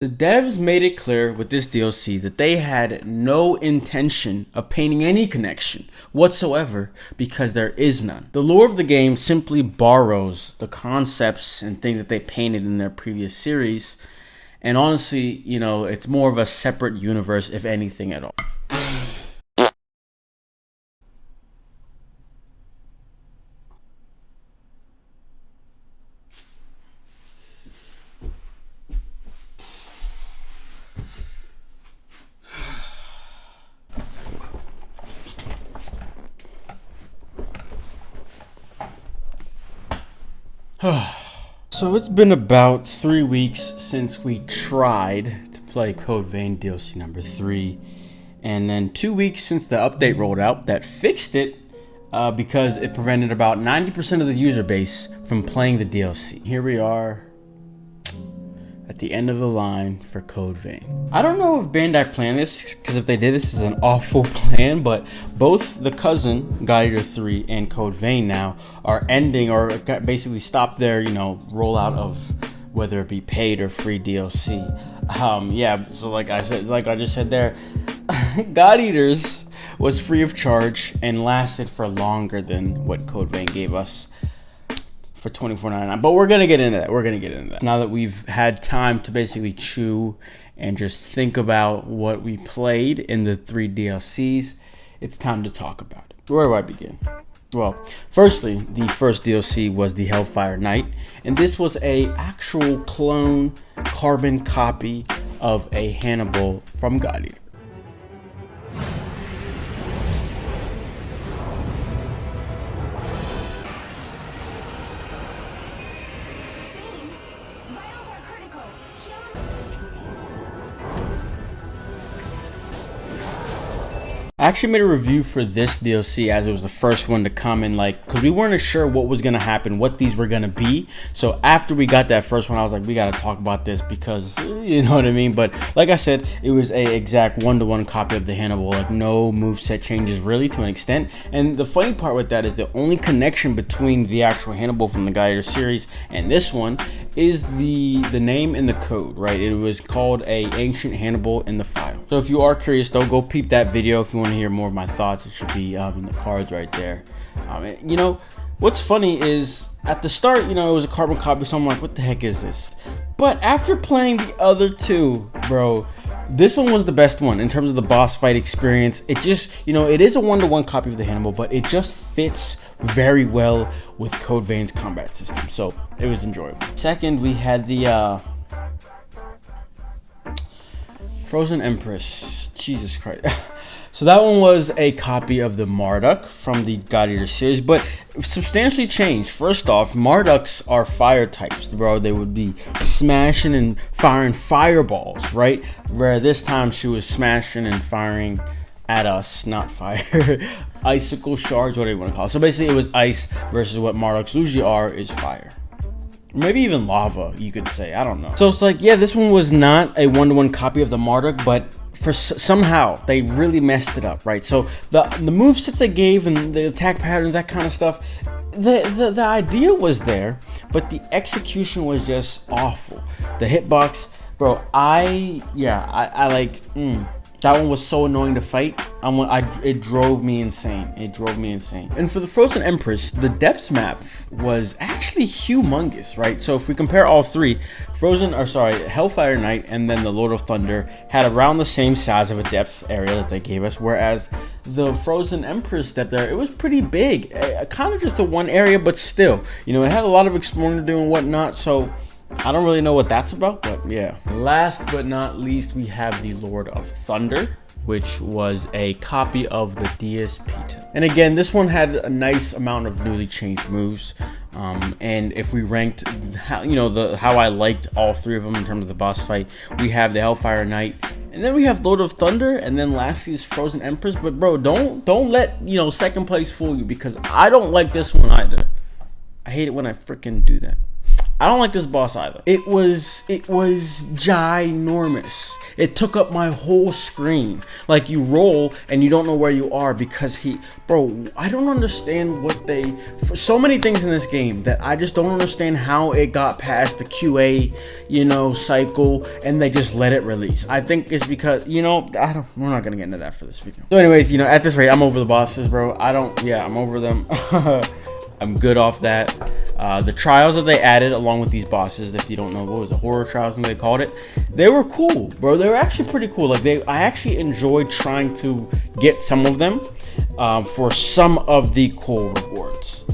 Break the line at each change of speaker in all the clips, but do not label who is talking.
The devs made it clear with this DLC that they had no intention of painting any connection whatsoever because there is none. The lore of the game simply borrows the concepts and things that they painted in their previous series, and honestly, it's more of a separate universe if anything at all. So it's been about 3 weeks since we tried to play Code Vein DLC number 3, and then 2 weeks since the update rolled out that fixed it because it prevented about 90% of the user base from playing the DLC. Here we are at the end of the line for Code Vein. I don't know if Bandai planned this, because if they did, this is an awful plan, but both the cousin, God Eater 3, and Code Vein now are ending or basically stop their, rollout of whether it be paid or free DLC. Yeah, so like I just said there, God Eaters was free of charge and lasted for longer than what Code Vein gave us for $24.99, but we're gonna get into that. Now that we've had time to basically chew and just think about what we played in the 3 DLCs, it's time to talk about it. Where do I begin? Well, firstly, the first DLC was the Hellfire Knight, and this was a actual clone carbon copy of a Hannibal from God Eater. I actually made a review for this DLC as it was the first one to come in, because we weren't sure what was going to happen, what these were going to be. So after we got that first one, I was like, we got to talk about this because, you know what I mean? But like I said, it was a exact one-to-one copy of the Hannibal, no moveset changes really to an extent. And the funny part with that is the only connection between the actual Hannibal from the God Eater series and this one is the name and the code, right? It was called a Ancient Hannibal in the file. So if you are curious though, go peep that video if you want to hear more of my thoughts. It should be in the cards right there. What's funny is at the start, it was a carbon copy, so I'm like, what the heck is this? But after playing the other two, bro, this one was the best one in terms of the boss fight experience. It just, it is a one-to-one copy of the Hannibal, but it just fits very well with Code Vein's combat system, so it was enjoyable. Second, we had the Frozen Empress. Jesus Christ. So that one was a copy of the Marduk from the God Eater series, but substantially changed. First off, Marduks are fire types, bro. They would be smashing and firing fireballs, right? Where this time she was smashing and firing at us, not fire. Icicle shards, whatever you want to call it. So basically it was ice versus what Marduks usually are is fire. Maybe even lava, you could say. I don't know. So it's like, yeah, this one was not a one-to-one copy of the Marduk, but somehow they really messed it up, right? So the movesets they gave and the attack patterns, that kind of stuff, the idea was there, but the execution was just awful. The hitbox, bro, that one was so annoying to fight. It drove me insane. And for the Frozen Empress, the depths map was actually humongous, right? So if we compare all three, Hellfire Knight and then the Lord of Thunder had around the same size of a depth area that they gave us, whereas the Frozen Empress depth area, it was pretty big. Kind of just the one area, but still, it had a lot of exploring to do and whatnot, so I don't really know what that's about, but yeah. Last but not least, we have the Lord of Thunder, which was a copy of the DSP. And again, this one had a nice amount of newly changed moves. And if we ranked how I liked all three of them in terms of the boss fight, we have the Hellfire Knight, and then we have Lord of Thunder, and then lastly is Frozen Empress. But bro, don't let second place fool you, because I don't like this one either. I hate it when I freaking do that. I don't like this boss either. It was ginormous. It took up my whole screen. Like, you roll and you don't know where you are because bro, I don't understand for so many things in this game that I just don't understand how it got past the QA, cycle, and they just let it release. I think it's because, we're not gonna get into that for this video. So anyways, at this rate, I'm over the bosses, bro. I'm over them. I'm good off that. The trials that they added along with these bosses, if you don't know, what was the horror trials and they called it, they were cool, bro. They were actually pretty cool. Like, I actually enjoyed trying to get some of them for some of the cool rewards.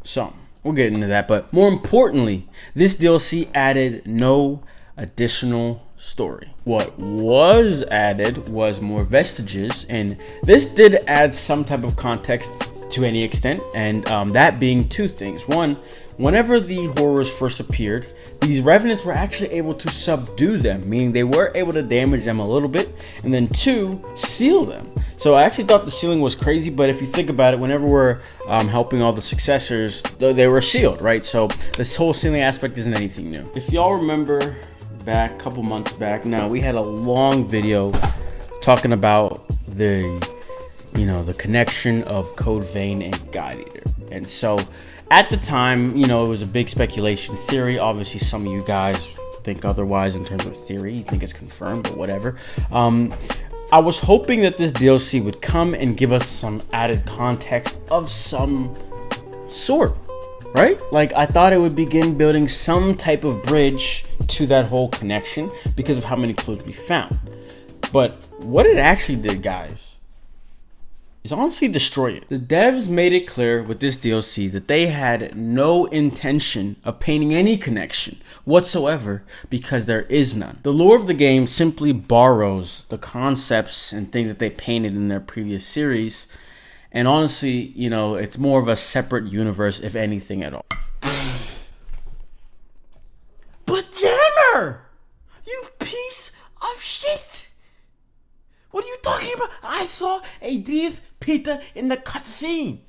So we'll get into that, but more importantly, this DLC added no additional story. What was added was more vestiges, and this did add some type of context to any extent, and that being two things. One, whenever the horrors first appeared, these revenants were actually able to subdue them, meaning they were able to damage them a little bit, and then two, seal them. So I actually thought the sealing was crazy, but if you think about it, whenever we're helping all the successors, they were sealed, right? So this whole sealing aspect isn't anything new. If y'all remember back a couple months back now, we had a long video talking about the connection of Code Vein and God Eater. And so at the time, it was a big speculation theory. Obviously, some of you guys think otherwise in terms of theory. You think it's confirmed, but whatever. I was hoping that this DLC would come and give us some added context of some sort, right? Like, I thought it would begin building some type of bridge to that whole connection because of how many clues we found. But what it actually did, guys, is honestly destroy it. The devs made it clear with this DLC that they had no intention of painting any connection whatsoever because there is none. The lore of the game simply borrows the concepts and things that they painted in their previous series, and honestly, it's more of a separate universe, if anything at all. But Jammer, you piece of shit! What are you talking about? I saw a death Peter in the cutscene.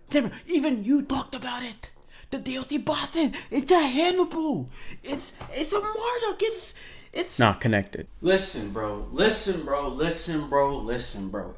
Damn, even you talked about it. The DLC boss it's a Hannibal. It's a Marduk. It's not connected. Listen, bro.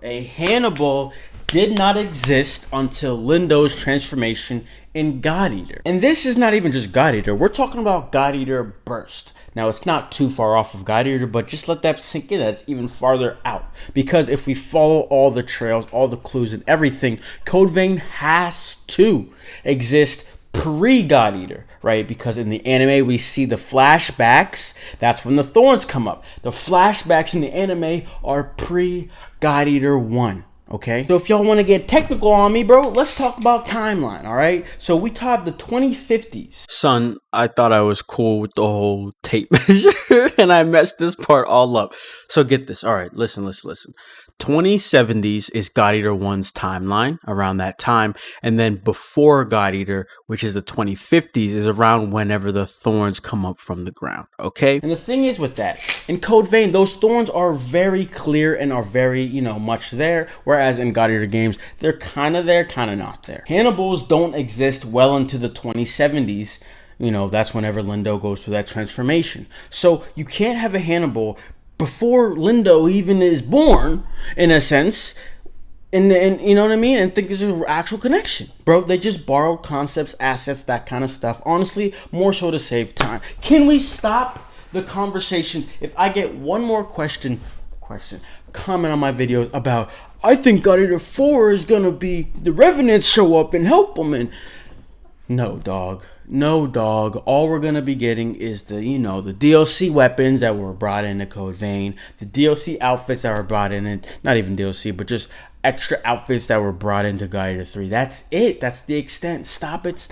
A Hannibal did not exist until Lindo's transformation in God Eater. And this is not even just God Eater. We're talking about God Eater Burst. Now, it's not too far off of God Eater, but just let that sink in. That's even farther out. Because if we follow all the trails, all the clues and everything, Code Vein has to exist pre-God Eater, right? Because in the anime, we see the flashbacks. That's when the thorns come up. The flashbacks in the anime are pre-God Eater 1. Okay, so if y'all want to get technical on me, bro, let's talk about timeline, all right? So we taught the 2050s. Son, I thought I was cool with the whole tape measure, and I messed this part all up. So get this. All right, listen. 2070s is God Eater 1's timeline, around that time. And then before God Eater, which is the 2050s, is around whenever the thorns come up from the ground, okay? And the thing is with that, in Code Vein, those thorns are very clear and are very, much there. Whereas in God Eater games, they're kind of there, kind of not there. Hannibals don't exist well into the 2070s. That's whenever Lindo goes through that transformation. So you can't have a Hannibal before Lindo even is born, in a sense, and you know what I mean, and think there's an actual connection. Bro, they just borrowed concepts, assets, that kind of stuff. Honestly, more so to save time. Can we stop the conversations? If I get one more question, comment on my videos about, I think God Eater 4 is gonna be the Revenants show up and help them, and no, dog. All we're gonna be getting is the DLC weapons that were brought into Code Vein, the DLC outfits that were brought in, and not even DLC, but just extra outfits that were brought into God Eater 3. That's it. That's the extent. Stop it.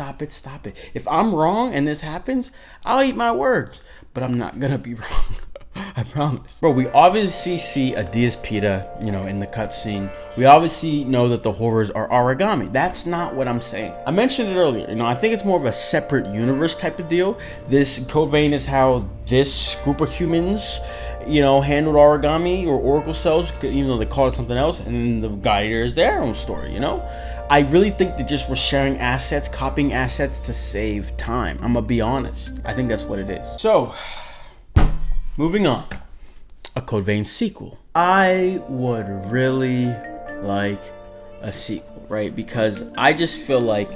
If I'm wrong and this happens, I'll eat my words, but I'm not gonna be wrong. I promise. Bro, we obviously see a Diaz-Pita, in the cutscene. We obviously know that the horrors are origami. That's not what I'm saying. I mentioned it earlier. I think it's more of a separate universe type of deal. This Code Vein is how this group of humans, handled origami or oracle cells, even though they called it something else. And the God Eater is their own story, I really think they just were sharing assets, copying assets to save time. I'm gonna be honest. I think that's what it is. So, moving on. a Code Vein sequel. I would really like a sequel, right? Because I just feel like,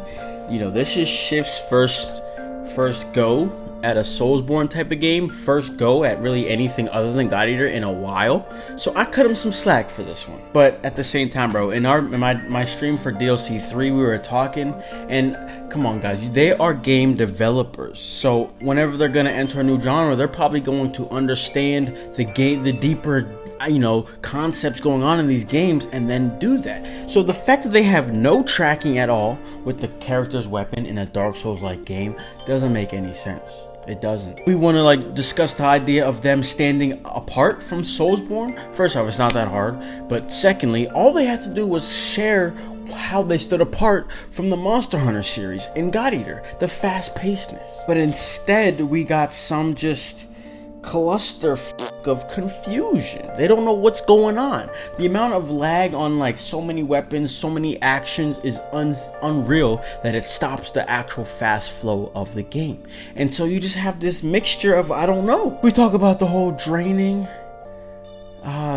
you know, this is Shift's first go at a Soulsborne type of game, first go at really anything other than God Eater in a while. So I cut him some slack for this one. But at the same time, bro, in my stream for DLC 3, we were talking, and come on, guys, they are game developers. So whenever they're gonna enter a new genre, they're probably going to understand the deeper, you know, concepts going on in these games, and then do that. So the fact that they have no tracking at all with the character's weapon in a Dark Souls like game doesn't make any sense. It doesn't. We want to like discuss the idea of them standing apart from Soulsborne. First off, it's not that hard, but secondly, all they had to do was share how they stood apart from the Monster Hunter series in God Eater, the fast-pacedness. But instead, we got some just cluster of confusion. They don't know what's going on. The amount of lag on like so many weapons, so many actions is unreal that it stops the actual fast flow of the game. And so you just have this mixture of, I don't know. We talk about the whole draining,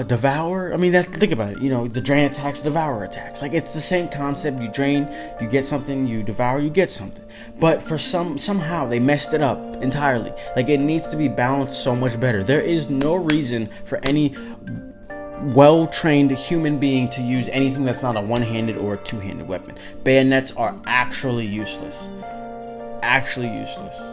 devour. I mean, think about it. You know, the drain attacks, devour attacks. Like, it's the same concept. You drain, you get something. You devour, you get something. But for somehow they messed it up entirely. Like, it needs to be balanced so much better. There is no reason for any well-trained human being to use anything that's not a one-handed or a two-handed weapon. Bayonets are actually useless.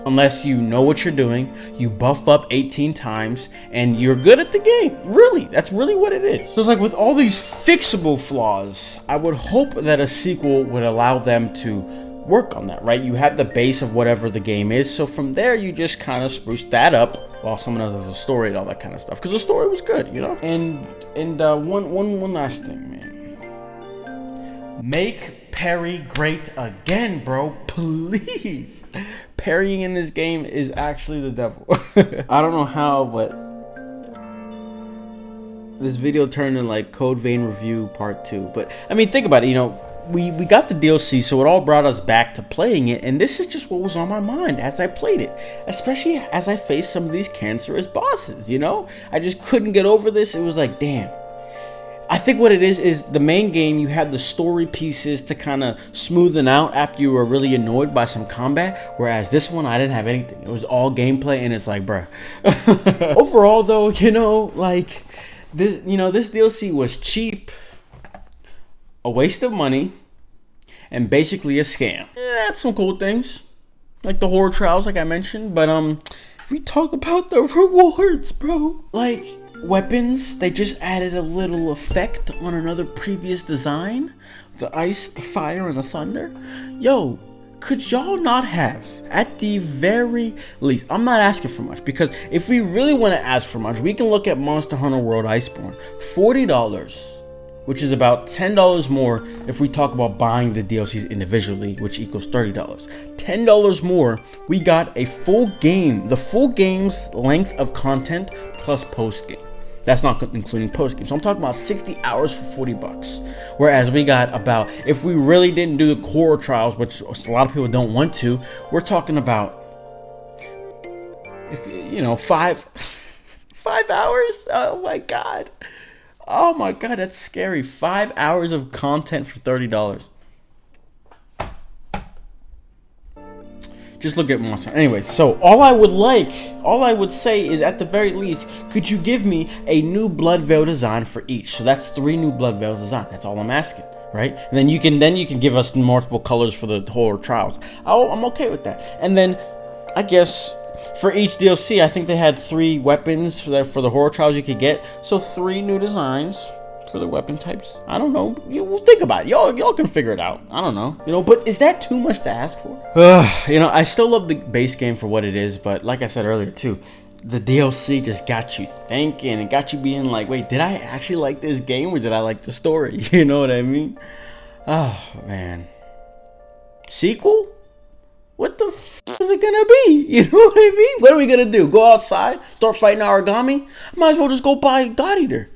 Unless you know what you're doing, you buff up 18 times, and you're good at the game. Really, that's really what it is. So it's like, with all these fixable flaws, I would hope that a sequel would allow them to work on that, right? You have the base of whatever the game is, so from there you just kind of spruce that up while someone else has a story and all that kind of stuff, because the story was good, you know. And one last thing, man. Make parry great again, bro, please. Parrying in this game is actually the devil. I don't know how, but this video turned in like Code Vein review part 2. But I mean, think about it, you know, we got the DLC, so it all brought us back to playing it, and this is just what was on my mind as I played it, especially as I faced some of these cancerous bosses, you know? I just couldn't get over this. It was like, damn. I think what it is the main game, you had the story pieces to kind of smoothen out after you were really annoyed by some combat, whereas this one, I didn't have anything. It was all gameplay, and it's like, bruh. Overall, though, you know, like, this DLC was cheap, a waste of money, and basically a scam. It had some cool things, like the horror trials, like I mentioned, but if we talk about the rewards, bro, like, weapons, they just added a little effect on another previous design. The ice, the fire, and the thunder. Yo, could y'all not have, at the very least, I'm not asking for much, because if we really want to ask for much, we can look at Monster Hunter World Iceborne. $40, which is about $10 more if we talk about buying the DLCs individually, which equals $30. $10 more, we got a full game, the full game's length of content plus post-game. That's not including post-game. So I'm talking about 60 hours for $40. Whereas we got about, if we really didn't do the core trials, which a lot of people don't want to, we're talking about, if you know, 5 hours. Oh my god. Oh my god, that's scary. 5 hours of content for $30. Just look at Monster. Anyway, so all I would say is, at the very least, could you give me a new Blood Veil design for each? So that's 3 new Blood Veils design. That's all I'm asking, right? And then you can give us multiple colors for the horror trials. I'm okay with that. And then I guess for each DLC, I think they had 3 weapons for the horror trials you could get. So 3 new designs for the weapon types. I don't know. You think about it. Y'all can figure it out. I don't know. You know, but is that too much to ask for? You know, I still love the base game for what it is, but like I said earlier too, the DLC just got you thinking and got you being like, wait, did I actually like this game, or did I like the story? You know what I mean? Oh man. Sequel? What the f is it gonna be? You know what I mean? What are we gonna do? Go outside? Start fighting origami? Might as well just go buy God Eater.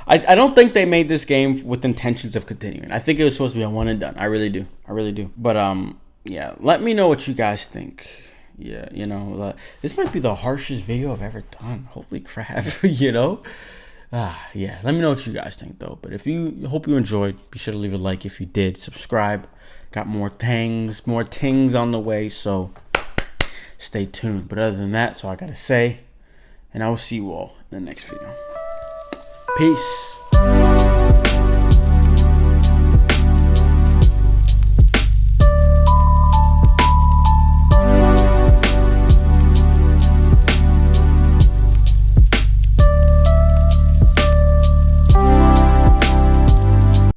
I don't think they made this game with intentions of continuing. I think it was supposed to be a one and done. I really do. But yeah, let me know what you guys think. Yeah, this might be the harshest video I've ever done. Holy crap, you know? Yeah, let me know what you guys think though. But hope you enjoyed, be sure to leave a like if you did. Subscribe. Got more things on the way, so stay tuned. But other than that, that's all I gotta say. And I will see you all in the next video. Peace.